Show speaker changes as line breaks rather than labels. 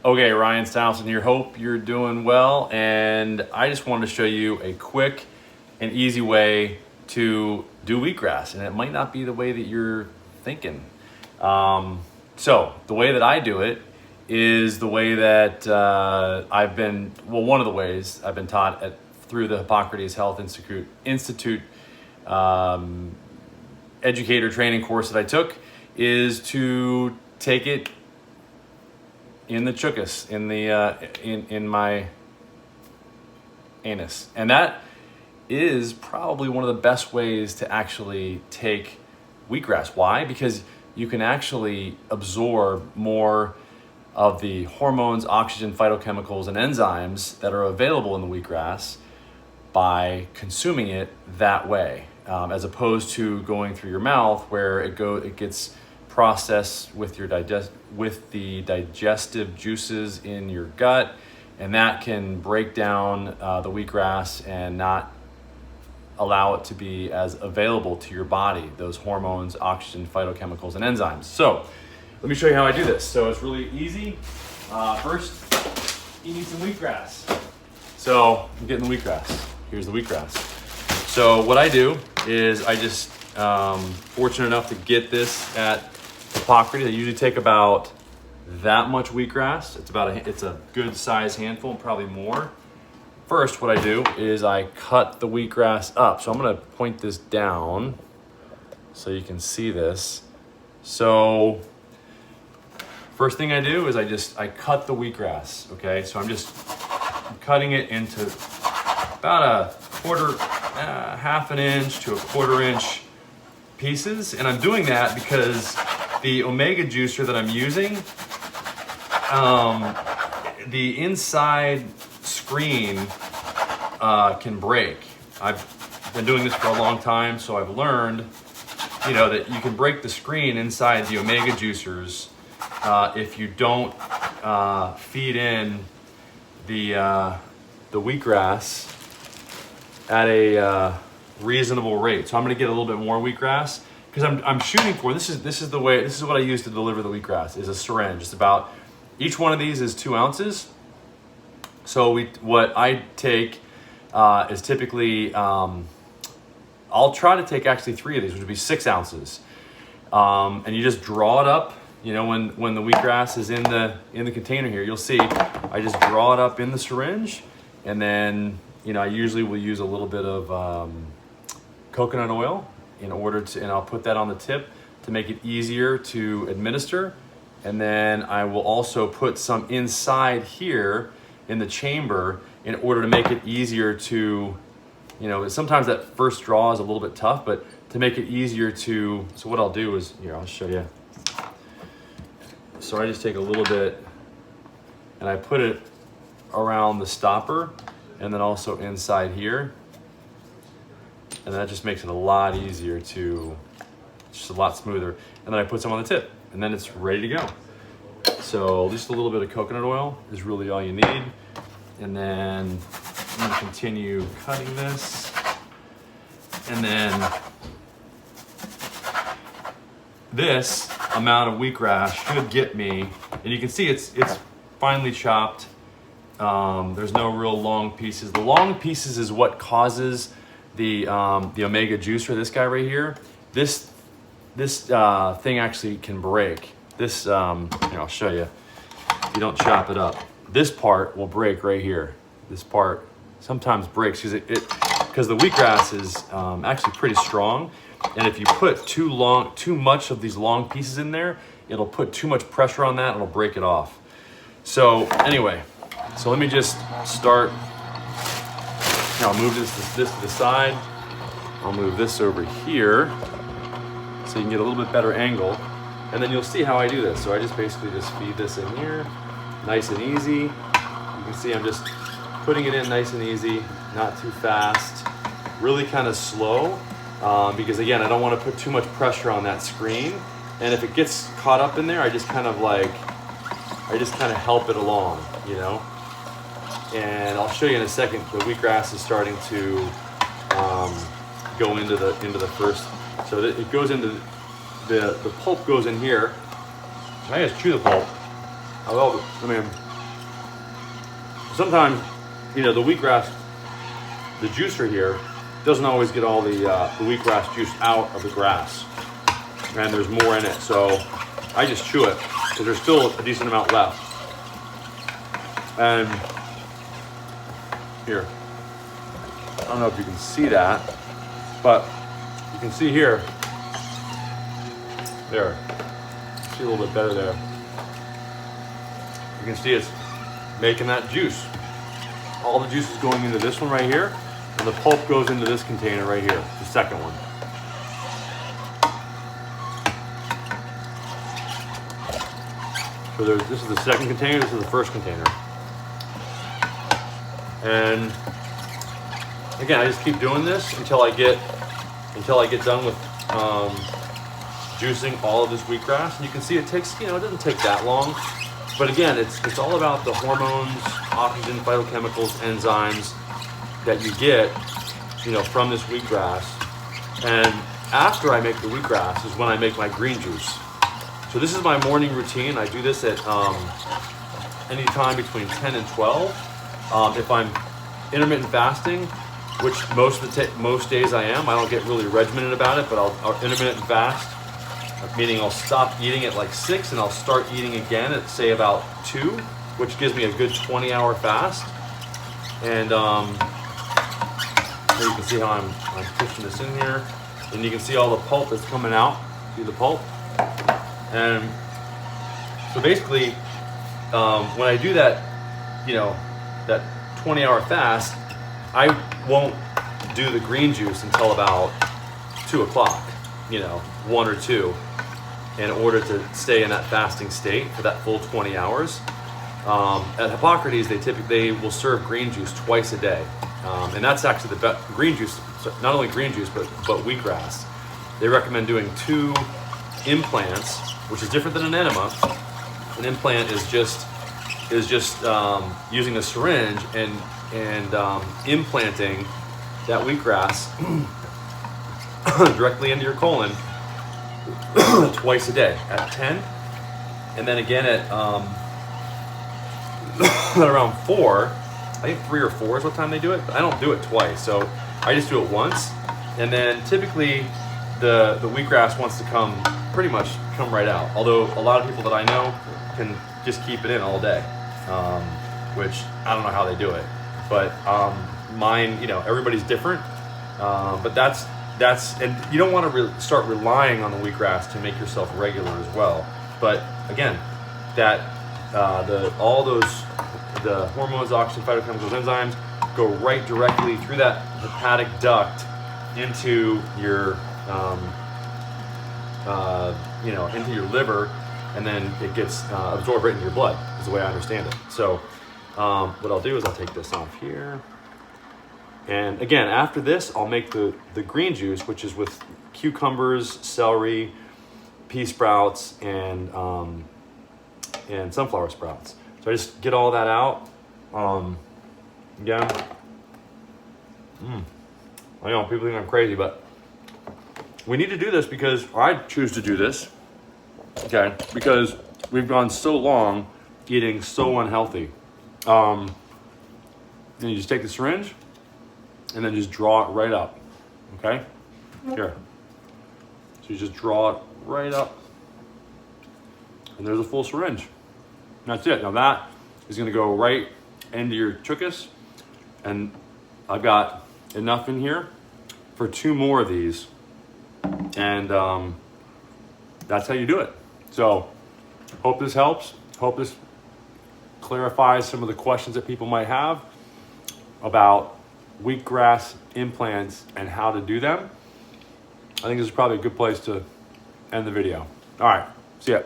Okay, Ryan Stileson here. Hope you're doing well. And I just wanted to show you a quick and easy way to do wheatgrass. And it might not be the way that you're thinking. So the way that I do it is the way that one of the ways I've been taught through the Hippocrates Health Institute educator training course that I took, is to take it in the chuckus, in my anus. And that is probably one of the best ways to actually take wheatgrass. Why? Because you can actually absorb more of the hormones, oxygen, phytochemicals, and enzymes that are available in the wheatgrass by consuming it that way, as opposed to going through your mouth, where it gets processed with the digestive juices in your gut, and that can break down the wheatgrass and not allow it to be as available to your body, those hormones, oxygen, phytochemicals, and enzymes. So let me show you how I do this. So it's really easy. First, you need some wheatgrass. So I'm getting the wheatgrass. Here's the wheatgrass. So what I do is I just, fortunate enough to get this at Hippocrates. I usually take about that much wheatgrass. It's a good size handful, probably more. First, what I do is I cut the wheatgrass up. So I'm gonna point this down so you can see this. So first thing I do is I cut the wheatgrass, okay? So I'm cutting it into about a half an inch to a quarter inch pieces. And I'm doing that because the omega juicer that I'm using, the inside screen can break. I've been doing this for a long time, so I've learned, that you can break the screen inside the omega juicers if you don't feed in the wheatgrass at a reasonable rate. So I'm going to get a little bit more wheatgrass because I'm shooting for this is what I use to deliver the wheatgrass, is a syringe. It's about, each one of these is 2 ounces. So what I take is typically, I'll try to take actually 3 of these, which would be 6 ounces. And you just draw it up, when the wheatgrass is in the container here, you'll see I just draw it up in the syringe, and then, I usually will use a little bit of coconut oil and I'll put that on the tip to make it easier to administer. And then I will also put some inside here in the chamber in order to make it easier to, sometimes that first draw is a little bit tough, but to make it easier so what I'll do is, I'll show you. So I just take a little bit and I put it around the stopper and then also inside here. And that just makes it a lot easier just a lot smoother. And then I put some on the tip and then it's ready to go. So just a little bit of coconut oil is really all you need. And then I'm gonna continue cutting this. And then this amount of wheatgrass should get me, and you can see it's finely chopped. There's no real long pieces. The long pieces is what causes the omega juicer, this guy right here. This thing actually can break. This, here, I'll show you. If you don't chop it up, this part will break right here. This part sometimes breaks because the wheatgrass is actually pretty strong. And if you put too much of these long pieces in there, it'll put too much pressure on that and it'll break it off. So anyway, so let me just start. I'll move this to the side. I'll move this over here so you can get a little bit better angle. And then you'll see how I do this. So I just basically just feed this in here, nice and easy. You can see I'm just putting it in nice and easy, not too fast, really kind of slow. Because again, I don't want to put too much pressure on that screen. And if it gets caught up in there, I just kind of help it along, And I'll show you in a second, the wheatgrass is starting to go into the first. So it goes into, the pulp goes in here. I just chew the pulp. sometimes, you know, the wheatgrass, the juicer here, doesn't always get all the wheatgrass juice out of the grass. And there's more in it, so I just chew it, because there's still a decent amount left. And here, I don't know if you can see that, but you can see here, there, see a little bit better there. You can see it's making that juice. All the juice is going into this one right here, and the pulp goes into this container right here, the second one. So this is the second container, this is the first container. And again, I just keep doing this until I get done with juicing all of this wheatgrass. And you can see it takes, you know, it doesn't take that long. But again, it's all about the hormones, oxygen, phytochemicals, enzymes that you get, you know, from this wheatgrass. And after I make the wheatgrass is when I make my green juice. So this is my morning routine. I do this at any time between 10 and 12. If I'm intermittent fasting, which most days I am, I don't get really regimented about it, but I'll intermittent fast, meaning I'll stop eating at like 6 and I'll start eating again at say about 2, which gives me a good 20-hour fast. And here you can see how I'm pushing this in here, and you can see all the pulp that's coming out. See the pulp? And so basically, when I do that, you know, that 20-hour fast, I won't do the green juice until about 2 o'clock, you know, 1 or 2, in order to stay in that fasting state for that full 20 hours. At Hippocrates, they will serve green juice twice a day. And that's actually the best green juice, not only green juice, but wheatgrass. They recommend doing 2 implants, which is different than an enema. An implant is just using a syringe and implanting that wheatgrass directly into your colon twice a day at 10, and then again at around 4. I think 3 or 4 is what time they do it, but I don't do it twice, so I just do it once. And then typically the wheatgrass wants to pretty much come right out, although a lot of people that I know can just keep it in all day, which I don't know how they do it, but mine, you know, everybody's different, but that's and you don't want to start relying on the wheatgrass to make yourself regular as well. But again, that all those, the hormones, oxygen, phytochemicals, enzymes go right directly through that hepatic duct into your you know, into your liver, and then it gets absorbed right into your blood, is the way I understand it. So what I'll do is I'll take this off here. And again, after this, I'll make the green juice, which is with cucumbers, celery, pea sprouts, and sunflower sprouts. So I just get all that out. Again, I know people think I'm crazy, but we need to do this because I choose to do this, okay, because we've gone so long eating so unhealthy. Then you just take the syringe and then just draw it right up, okay? Here. So you just draw it right up, and there's a full syringe. And that's it. Now that is gonna go right into your chukas, and I've got enough in here for 2 more of these. And that's how you do it. So hope this helps. Hope this clarifies some of the questions that people might have about wheatgrass implants and how to do them. I think this is probably a good place to end the video. All right, see ya.